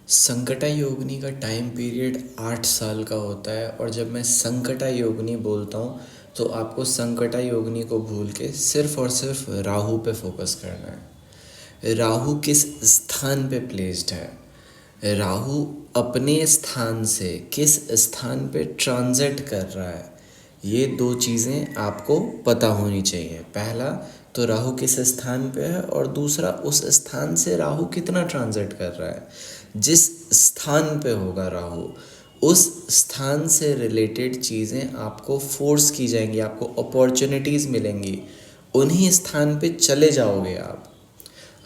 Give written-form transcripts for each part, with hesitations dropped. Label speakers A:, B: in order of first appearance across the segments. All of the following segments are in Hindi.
A: संकटा योगिनी का टाइम पीरियड 8 साल का होता है। और जब मैं संकटा योगिनी बोलता हूँ तो आपको संकटा योगिनी को भूल के सिर्फ और सिर्फ राहु पे फोकस करना है। राहु किस स्थान पे प्लेस्ड है, राहु अपने स्थान से किस स्थान पे ट्रांजिट कर रहा है, ये दो चीज़ें आपको पता होनी चाहिए। पहला तो राहु किस स्थान पे है, और दूसरा उस स्थान से राहु कितना ट्रांजिट कर रहा है। जिस स्थान पे होगा राहु, उस स्थान से रिलेटेड चीज़ें आपको फोर्स की जाएंगी, आपको अपॉर्चुनिटीज़ मिलेंगी, उन्हीं स्थान पे चले जाओगे आप।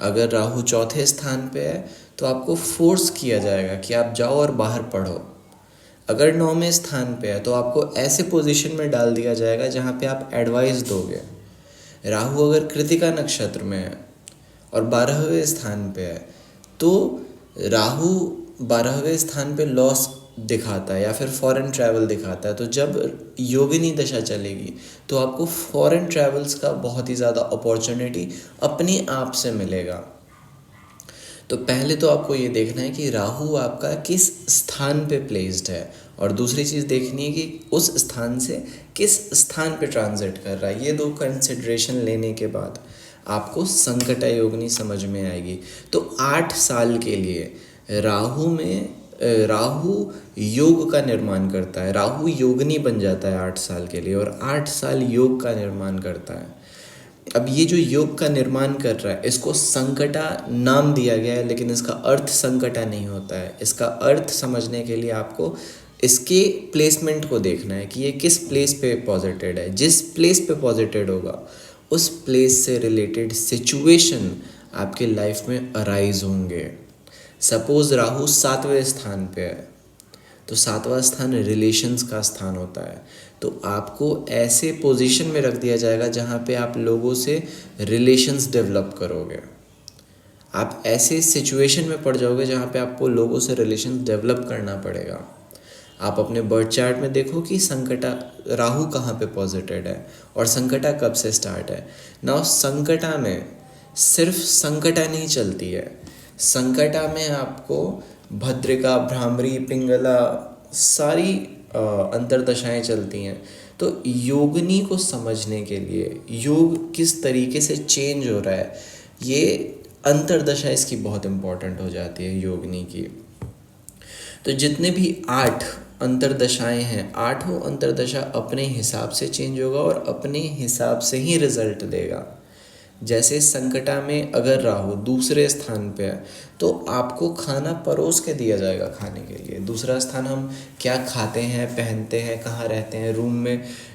A: अगर राहु चौथे स्थान पे है तो आपको फोर्स किया जाएगा कि आप जाओ और बाहर पढ़ो। अगर 9वें स्थान पे है तो आपको ऐसे पोजीशन में डाल दिया जाएगा जहाँ पे आप एडवाइस दोगे। राहु अगर कृतिका नक्षत्र में है और 12वें स्थान पे है तो राहु 12वें स्थान पे लॉस दिखाता है या फिर फॉरेन ट्रैवल दिखाता है। तो जब योगिनी दशा चलेगी तो आपको फॉरेन ट्रैवल्स का बहुत ही ज़्यादा अपॉर्चुनिटी अपने आप से मिलेगा। तो पहले तो आपको ये देखना है कि राहु आपका किस स्थान पे प्लेस्ड है, और दूसरी चीज़ देखनी है कि उस स्थान से किस स्थान पे ट्रांजिट कर रहा है। ये दो कंसिडरेशन लेने के बाद आपको संकटा योगिनी समझ में आएगी। तो 8 साल के लिए राहु योग का निर्माण करता है, राहु योगिनी बन जाता है 8 साल के लिए, और 8 साल योग का निर्माण करता है। अब ये जो योग का निर्माण कर रहा है इसको संकटा नाम दिया गया है, लेकिन इसका अर्थ संकटा नहीं होता है। इसका अर्थ समझने के लिए आपको इसके प्लेसमेंट को देखना है कि ये किस प्लेस पे पॉजिटेड है। जिस प्लेस पे पॉजिटेड होगा उस प्लेस से रिलेटेड सिचुएशन आपके लाइफ में अराइज होंगे। सपोज राहु 7वें स्थान पे है तो 7वां स्थान रिलेशंस का स्थान होता है। तो आपको ऐसे पोजीशन में रख दिया जाएगा जहाँ पे आप लोगों से रिलेशंस डेवलप करोगे। आप ऐसे सिचुएशन में पड़ जाओगे जहाँ पे आपको लोगों से रिलेशंस डेवलप करना पड़ेगा। आप अपने बर्थ चार्ट में देखो कि संकटा राहु कहाँ पे पॉजिटेड है और संकटा कब से स्टार्ट है। नाउ संकटा में सिर्फ संकटा नहीं चलती है, संकटा में आपको भद्रिका, भ्रामरी, पिंगला सारी अंतर्दशाएं चलती हैं। तो योगिनी को समझने के लिए योग किस तरीके से चेंज हो रहा है, ये अंतर्दशा इसकी बहुत इम्पोर्टेंट हो जाती है योगिनी की। तो जितने भी 8 अंतर्दशाएं हैं, 8 अंतर्दशा अपने हिसाब से चेंज होगा और अपने हिसाब से ही रिजल्ट देगा। जैसे संकटा में अगर राहु दूसरे स्थान पे है तो आपको खाना परोस के दिया जाएगा खाने के लिए। दूसरा स्थान हम क्या खाते हैं, पहनते हैं, कहाँ रहते हैं,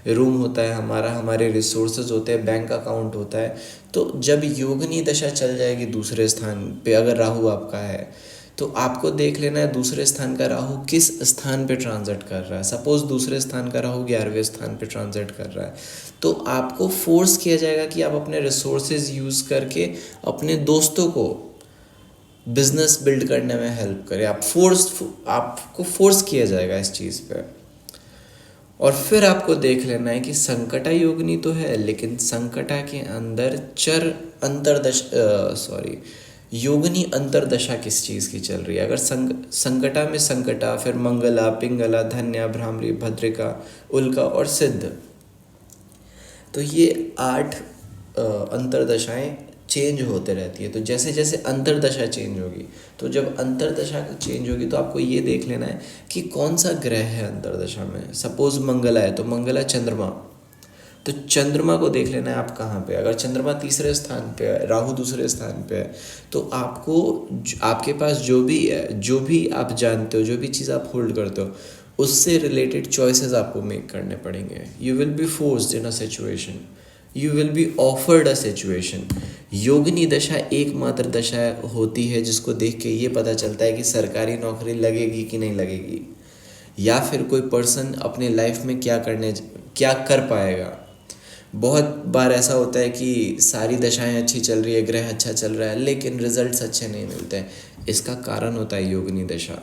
A: रूम होता है हमारा, हमारे रिसोर्सेज होते हैं, बैंक अकाउंट होता है। तो जब योगिनी दशा चल जाएगी दूसरे स्थान पे अगर राहु आपका है तो आपको देख लेना है दूसरे स्थान का राहु किस स्थान पे ट्रांजिट कर रहा है। सपोज दूसरे स्थान का राहु 11वें स्थान पे ट्रांजिट कर रहा है तो आपको फोर्स किया जाएगा कि आप अपने रिसोर्सेज यूज़ करके अपने दोस्तों को बिजनेस बिल्ड करने में हेल्प करें। आपको फोर्स किया जाएगा इस चीज़ पे। और फिर आपको देख लेना है कि संकटा योगिनी तो है, लेकिन संकटा के अंदर योगिनी अंतरदशा किस चीज़ की चल रही है। अगर संकटा में संकटा, फिर मंगला, पिंगला, धन्या, भ्रामरी, भद्रिका, उल्का और सिद्ध, तो ये 8 अंतरदशाएं चेंज होते रहती है। तो जैसे जैसे अंतरदशा चेंज होगी, तो जब अंतरदशा चेंज होगी तो आपको ये देख लेना है कि कौन सा ग्रह है अंतरदशा में। सपोज मंगला है तो मंगला चंद्रमा, तो चंद्रमा को देख लेना है आप कहाँ पे। अगर चंद्रमा तीसरे स्थान पे है, राहु दूसरे स्थान पे है, तो आपको आपके पास जो भी है, जो भी आप जानते हो, जो भी चीज़ आप होल्ड करते हो, उससे रिलेटेड चॉइसेस आपको मेक करने पड़ेंगे। You will be forced in a situation, you will be offered a situation. योगिनी दशा एकमात्र दशा होती है जिसको देख के ये पता चलता है कि सरकारी नौकरी लगेगी कि नहीं लगेगी, या फिर कोई पर्सन अपने लाइफ में क्या कर पाएगा। बहुत बार ऐसा होता है कि सारी दशाएं अच्छी चल रही है, ग्रह अच्छा चल रहा है, लेकिन रिजल्ट्स अच्छे नहीं मिलते हैं। इसका कारण होता है योगिनी दशा।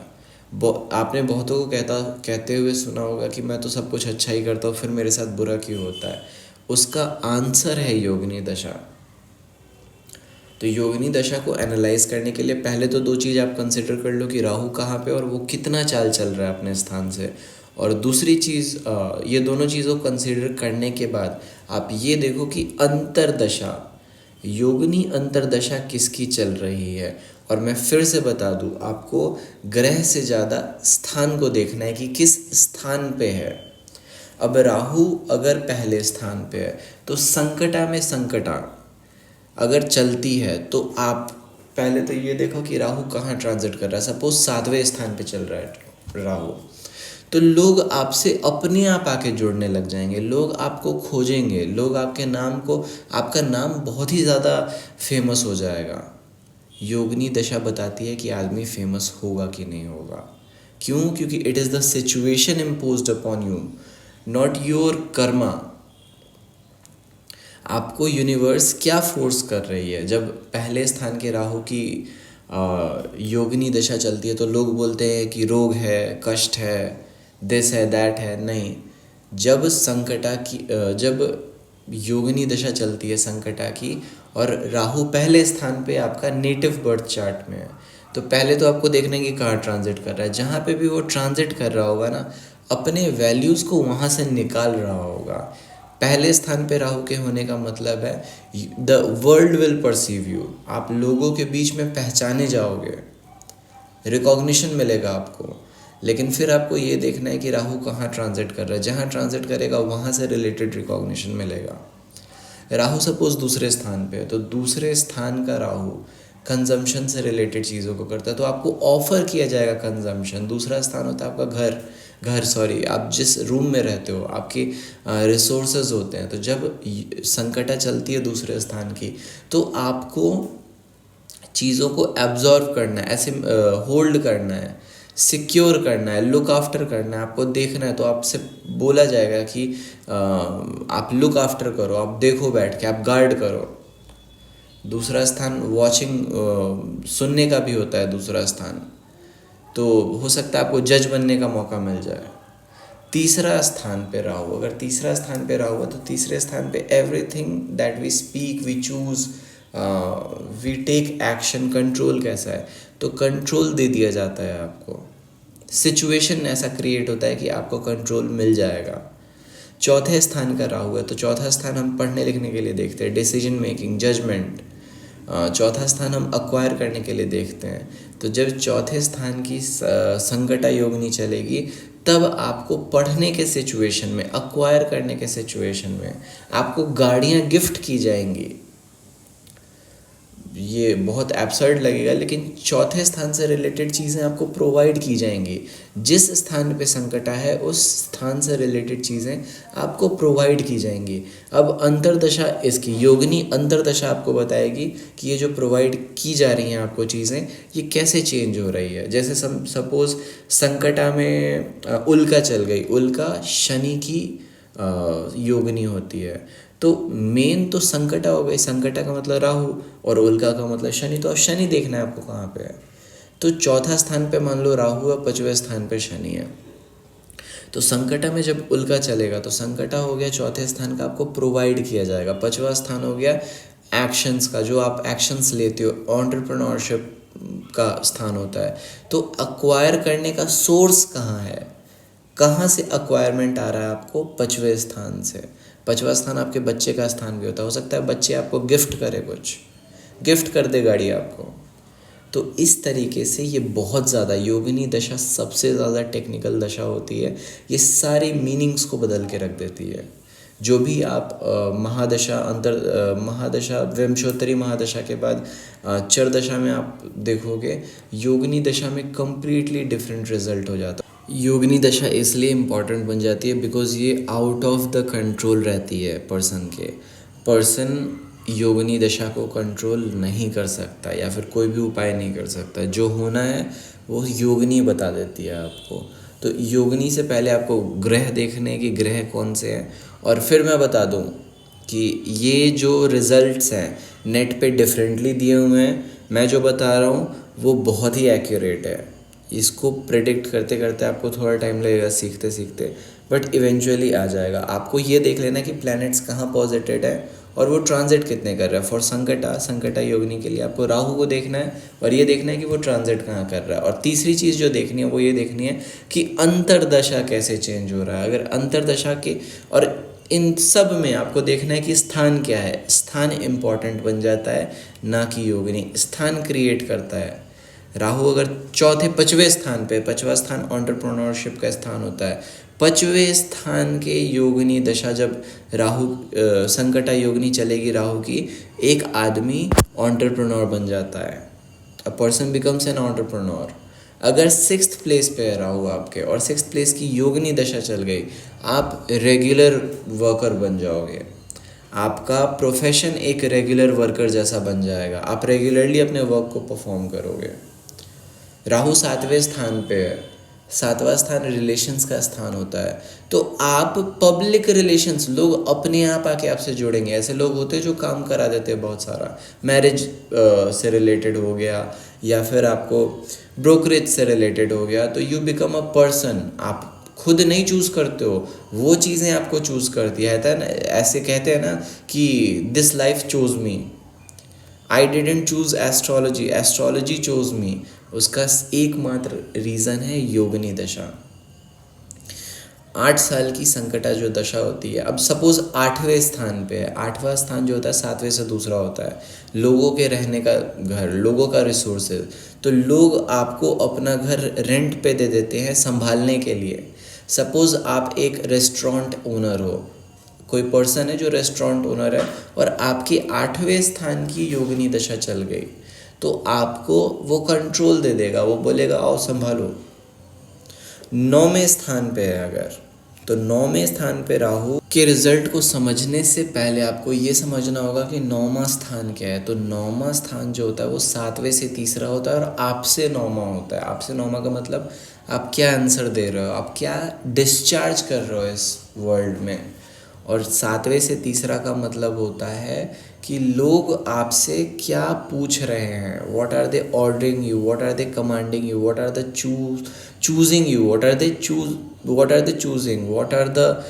A: आपने बहुतों को कहते हुए सुना होगा कि मैं तो सब कुछ अच्छा ही करता हूँ, फिर मेरे साथ बुरा क्यों होता है। उसका आंसर है योगिनी दशा। तो योगिनी दशा को एनालाइज करने के लिए पहले तो दो चीज़ आप कंसिडर कर लो कि राहु कहाँ पे और वो कितना चाल चल रहा है अपने स्थान से। और दूसरी चीज़, ये दोनों चीज़ों को कंसिडर करने के बाद आप ये देखो कि अंतरदशा, योगिनी अंतरदशा किसकी चल रही है। और मैं फिर से बता दूं, आपको ग्रह से ज़्यादा स्थान को देखना है कि किस स्थान पे है। अब राहु अगर पहले स्थान पे है तो संकटा में संकटा अगर चलती है तो आप पहले तो ये देखो कि राहु कहाँ ट्रांजिट कर रहा है। सपोज 7वें स्थान पे चल रहा है राहु, तो लोग आपसे अपने आप आके जुड़ने लग जाएंगे, लोग आपको खोजेंगे, लोग आपके नाम को, आपका नाम बहुत ही ज़्यादा फेमस हो जाएगा। योगिनी दशा बताती है कि आदमी फेमस होगा कि नहीं होगा। क्यों? क्योंकि it is the situation imposed upon you, not your Karma. आपको यूनिवर्स क्या फोर्स कर रही है। जब पहले स्थान के राहु की योगिनी दशा चलती है तो लोग बोलते हैं कि रोग है, कष्ट है, दिस है, दैट है। नहीं, जब संकटा की जब योगिनी दशा चलती है संकटा की और राहु पहले स्थान पे आपका नेटिव बर्थ चार्ट में है, तो पहले तो आपको देखना है कि कहाँ ट्रांजिट कर रहा है। जहाँ पे भी वो ट्रांजिट कर रहा होगा ना, अपने वैल्यूज़ को वहाँ से निकाल रहा होगा। पहले स्थान पे राहु के होने का मतलब है the world will perceive you, आप लोगों के बीच में पहचाने जाओगे, रिकॉग्निशन मिलेगा आपको। लेकिन फिर आपको ये देखना है कि राहु कहाँ ट्रांजिट कर रहा है। जहाँ ट्रांजिट करेगा वहाँ से रिलेटेड रिकॉग्निशन मिलेगा। राहु सपोज दूसरे स्थान पे है तो दूसरे स्थान का राहु कंजम्पशन से रिलेटेड चीज़ों को करता है, तो आपको ऑफर किया जाएगा कंजम्पशन। दूसरा स्थान होता है आपका आप जिस रूम में रहते हो, आपके रिसोर्सेज होते हैं। तो जब संकटा चलती है दूसरे स्थान की तो आपको चीज़ों को एब्जॉर्व करना है, ऐसे होल्ड करना है, सिक्योर करना है, लुक आफ्टर करना है, आपको देखना है। तो आपसे बोला जाएगा कि आप लुक आफ्टर करो, आप देखो बैठ के, आप गार्ड करो। दूसरा स्थान वॉचिंग, सुनने का भी होता है दूसरा स्थान, तो हो सकता है आपको जज बनने का मौका मिल जाए। तीसरा स्थान पे राहु, अगर तीसरा स्थान पे राहु है तो तीसरे स्थान पे everything that we speak, we choose, we take action, control कैसा है, तो कंट्रोल दे दिया जाता है आपको। सिचुएशन ऐसा क्रिएट होता है कि आपको कंट्रोल मिल जाएगा। चौथे स्थान का राहु है तो चौथा स्थान हम पढ़ने लिखने के लिए देखते हैं, डिसीजन मेकिंग, जजमेंट। चौथा स्थान हम अक्वायर करने के लिए देखते हैं। तो जब चौथे स्थान की संकटा योगिनी चलेगी तब आपको पढ़ने के सिचुएशन में, अक्वायर करने के सिचुएशन में आपको गाड़ियाँ गिफ्ट की जाएंगी। ये बहुत एब्सर्ड लगेगा लेकिन चौथे स्थान से रिलेटेड चीज़ें आपको प्रोवाइड की जाएंगी। जिस स्थान पे संकटा है उस स्थान से रिलेटेड चीज़ें आपको प्रोवाइड की जाएंगी। अब अंतरदशा, इसकी योगिनी अंतरदशा आपको बताएगी कि ये जो प्रोवाइड की जा रही हैं आपको चीज़ें, ये कैसे चेंज हो रही है। जैसे सपोज संकटा में उल्का चल गई, उल्का शनि की योगिनी होती है, तो मेन तो संकटा हो गई। संकटा का मतलब राहु और उल्का का मतलब शनि। तो अब शनि देखना है आपको कहाँ पे है। तो चौथा स्थान पे मान लो राहु है, 5वें स्थान पे शनि है। तो संकटा में जब उल्का चलेगा तो संकटा हो गया चौथे स्थान का, आपको प्रोवाइड किया जाएगा। 5वां स्थान हो गया एक्शंस का, जो आप एक्शंस लेते हो, एंटरप्रेन्योरशिप का स्थान होता है। तो अक्वायर करने का सोर्स कहाँ है, कहाँ से अक्वायरमेंट आ रहा है आपको? 5वें स्थान से। 5वां स्थान आपके बच्चे का स्थान भी होता है। हो सकता है बच्चे आपको गिफ्ट करे, कुछ गिफ्ट कर दे गाड़ी आपको। तो इस तरीके से ये बहुत ज़्यादा, योगिनी दशा सबसे ज़्यादा टेक्निकल दशा होती है। ये सारी मीनिंग्स को बदल के रख देती है। जो भी आप महादशा विंशोत्तरी महादशा के बाद चरदशा में आप देखोगे, योगिनी दशा में कम्प्लीटली डिफरेंट रिजल्ट हो जाता है। योगिनी दशा इसलिए इम्पॉर्टेंट बन जाती है बिकॉज़ ये आउट ऑफ द कंट्रोल रहती है पर्सन योगिनी दशा को कंट्रोल नहीं कर सकता या फिर कोई भी उपाय नहीं कर सकता। जो होना है वो योगिनी बता देती है आपको। तो योगिनी से पहले आपको ग्रह देखने कि ग्रह कौन से हैं, और फिर मैं बता दूं कि ये जो रिज़ल्ट्स हैं नेट पे डिफरेंटली दिए हुए हैं। मैं जो बता रहा हूँ वो बहुत ही एक्यूरेट है। इसको प्रेडिक्ट करते करते आपको थोड़ा टाइम लगेगा, सीखते सीखते, बट इवेंचुअली आ जाएगा। आपको ये देख लेना कि प्लैनेट्स कहाँ पॉजिटेड है और वो ट्रांजिट कितने कर रहा है। फॉर संकटा योगिनी के लिए आपको राहु को देखना है और ये देखना है कि वो ट्रांजिट कहाँ कर रहा है। और तीसरी चीज़ जो देखनी है वो ये देखनी है कि अंतरदशा कैसे चेंज हो रहा है। अगर अंतरदशा के और इन सब में आपको देखना है कि स्थान क्या है। स्थान इम्पॉर्टेंट बन जाता है, ना कि योगिनी स्थान क्रिएट करता है। राहु अगर चौथे पांचवें स्थान पे, पांचवा स्थान एंटरप्रेन्योरशिप का स्थान होता है, पांचवें स्थान के योगिनी दशा जब राहु संकटा योगिनी चलेगी राहु की, एक आदमी एंटरप्रेन्योर बन जाता है। A person becomes an entrepreneur. अगर सिक्स्थ प्लेस पे है राहु आपके और सिक्स्थ प्लेस की योगिनी दशा चल गई, आप रेगुलर वर्कर बन जाओगे। आपका प्रोफेशन एक रेगुलर वर्कर जैसा बन जाएगा। आप रेगुलरली अपने वर्क को परफॉर्म करोगे। राहु सातवें स्थान पे है। सातवां स्थान रिलेशंस का स्थान होता है, तो आप पब्लिक रिलेशंस, लोग अपने आप आके आपसे जुड़ेंगे। ऐसे लोग होते हैं जो काम करा देते हैं बहुत सारा, मैरिज से रिलेटेड हो गया या फिर आपको ब्रोकरेज से रिलेटेड हो गया, तो यू बिकम अ पर्सन। आप खुद नहीं चूज़ करते हो, वो चीज़ें आपको चूज़ करती है ना। ऐसे कहते हैं ना कि this life choose me, I didn't choose astrology, astrology choose me. उसका एकमात्र रीज़न है योगिनी दशा। 8 साल की संकटा जो दशा होती है, अब सपोज 8वें स्थान पे है। 8वां स्थान जो होता है 7वें से दूसरा होता है, लोगों के रहने का घर, लोगों का रिसोर्सेज। तो लोग आपको अपना घर रेंट पे दे देते हैं संभालने के लिए। सपोज आप एक रेस्टोरेंट ओनर हो, कोई पर्सन है जो रेस्टोरेंट ओनर है और आपकी 8वें स्थान की योगिनी दशा चल गई, तो आपको वो कंट्रोल दे देगा। वो बोलेगा आओ संभालो। 9वें स्थान पे है अगर, तो 9वें स्थान पे राहु के रिजल्ट को समझने से पहले आपको ये समझना होगा कि 9वां स्थान क्या है। तो 9वां स्थान जो होता है वो 7वें से तीसरा होता है और आपसे 9वां होता है। आपसे 9वां का मतलब आप क्या आंसर दे रहे हो, आप क्या डिस्चार्ज कर रहे हो इस वर्ल्ड में। और 7वें से तीसरा का मतलब होता है कि लोग आपसे क्या पूछ रहे हैं, what are they ordering you, what are they commanding you, what are the choosing you, what are they choosing, what are the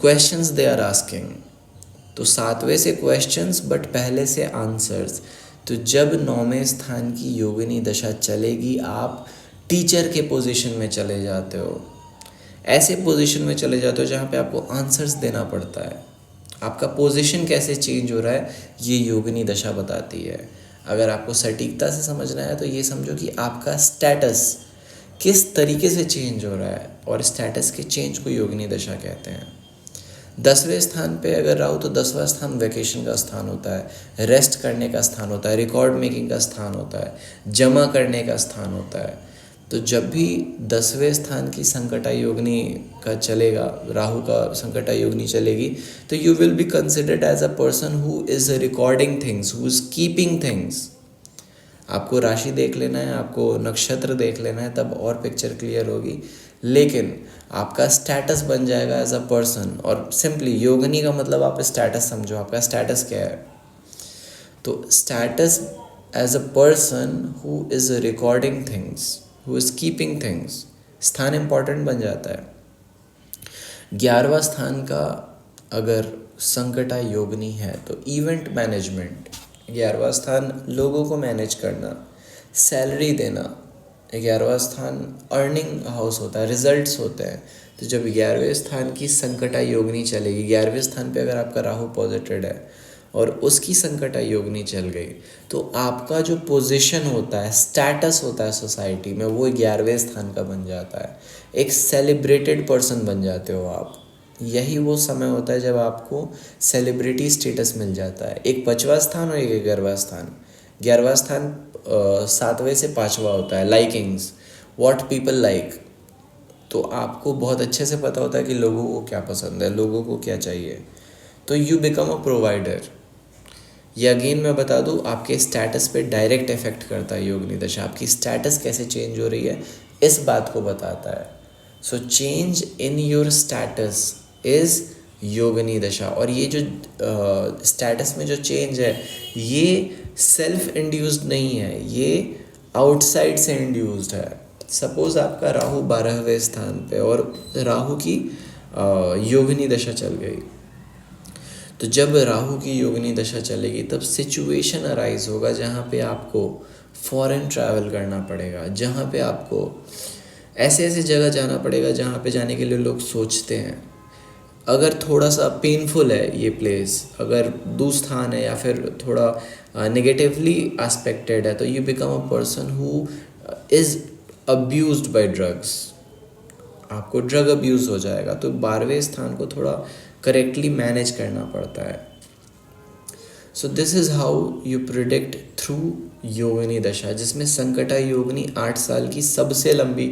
A: questions they are asking. तो 7वें से क्वेश्चंस बट पहले से आंसर्स। तो जब 9वें स्थान की योगिनी दशा चलेगी, आप टीचर के पोजीशन में चले जाते हो। ऐसे पोजीशन में चले जाते हो जहाँ पे आपको आंसर्स देना पड़ता है। आपका पोजीशन कैसे चेंज हो रहा है ये योगिनी दशा बताती है। अगर आपको सटीकता से समझना है तो ये समझो कि आपका स्टेटस किस तरीके से चेंज हो रहा है, और स्टेटस के चेंज को योगिनी दशा कहते हैं। 10वें स्थान पे अगर राहु, तो 10वां स्थान वेकेशन का स्थान होता है, रेस्ट करने का स्थान होता है, रिकॉर्ड मेकिंग का स्थान होता है, जमा करने का स्थान होता है। तो जब भी 10वें स्थान की संकटा योगिनी का चलेगा, राहु का संकटा योगिनी चलेगी, तो you will be considered as a person who is recording things, who is keeping things. आपको राशि देख लेना है, आपको नक्षत्र देख लेना है, तब और पिक्चर क्लियर होगी। लेकिन आपका स्टेटस बन जाएगा एज अ पर्सन। और सिंपली योगिनी का मतलब आप स्टेटस समझो, आपका स्टेटस क्या है। तो status as a person who is recording things, who is keeping things, स्थान इम्पॉर्टेंट बन जाता है। 11वां स्थान का अगर संकटा योगिनी है तो इवेंट मैनेजमेंट। 11वां स्थान लोगों को मैनेज करना, सैलरी देना। 11वां स्थान अर्निंग हाउस होता है, रिजल्ट्स होते हैं। तो जब 11वें स्थान की संकटा योगिनी चलेगी, 11वें स्थान पे अगर आपका राहु पॉजिटिव है और उसकी संकटा योगिनी चल गई, तो आपका जो पोजीशन होता है, स्टेटस होता है सोसाइटी में, वो 11वें स्थान का बन जाता है। एक सेलिब्रेटेड पर्सन बन जाते हो आप। यही वो समय होता है जब आपको सेलिब्रिटी स्टेटस मिल जाता है। एक 5वां स्थान और एक 11वां स्थान। 11वां स्थान 7वें से 5वां होता है, लाइकिंग्स, व्हाट पीपल लाइक। तो आपको बहुत अच्छे से पता होता है कि लोगों को क्या पसंद है, लोगों को क्या चाहिए। तो यू बिकम अ प्रोवाइडर। ये अगेन मैं बता दूँ, आपके स्टेटस पे डायरेक्ट इफेक्ट करता है योगिनी दशा। आपकी स्टेटस कैसे चेंज हो रही है इस बात को बताता है। So change in your status is योगिनी दशा। और ये जो स्टेटस में जो चेंज है ये सेल्फ इंड्यूस्ड नहीं है, ये आउटसाइड से इंड्यूस्ड है। सपोज़ आपका राहु 12वें स्थान पे और राहु की योगिनी दशा चल गई, तो जब राहु की योगिनी दशा चलेगी तब सिचुएशन अराइज होगा जहाँ पे आपको फॉरेन ट्रैवल करना पड़ेगा, जहाँ पे आपको ऐसे ऐसे जगह जाना पड़ेगा जहाँ पे जाने के लिए लोग सोचते हैं। अगर थोड़ा सा पेनफुल है ये प्लेस, अगर दूस्थान है या फिर थोड़ा नेगेटिवली एस्पेक्टेड है, तो you become a person who is abused by drugs, आपको ड्रग अब्यूज़ हो जाएगा। तो 12वें स्थान को थोड़ा करेक्टली मैनेज करना पड़ता है। So this is how you predict through योगिनी दशा, जिसमें संकटा योगिनी 8 साल की सबसे लंबी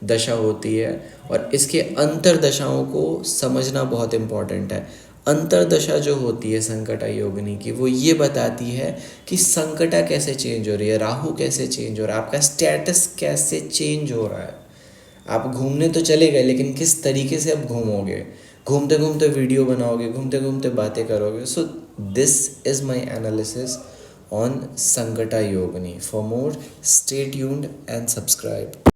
A: दशा होती है। और इसके अंतर दशाओं को समझना बहुत इम्पॉर्टेंट है। अंतर दशा जो होती है संकटा योगिनी की, वो ये बताती है कि संकटा कैसे चेंज हो रही है, राहु कैसे चेंज हो रहा है, आपका स्टेटस कैसे चेंज हो रहा है। आप घूमने तो चले गए, लेकिन किस तरीके से आप घूमोगे, घूमते घूमते वीडियो बनाओगे, घूमते घूमते बातें करोगे। सो this is my analysis on Sankata Yogini. For more, stay tuned and subscribe.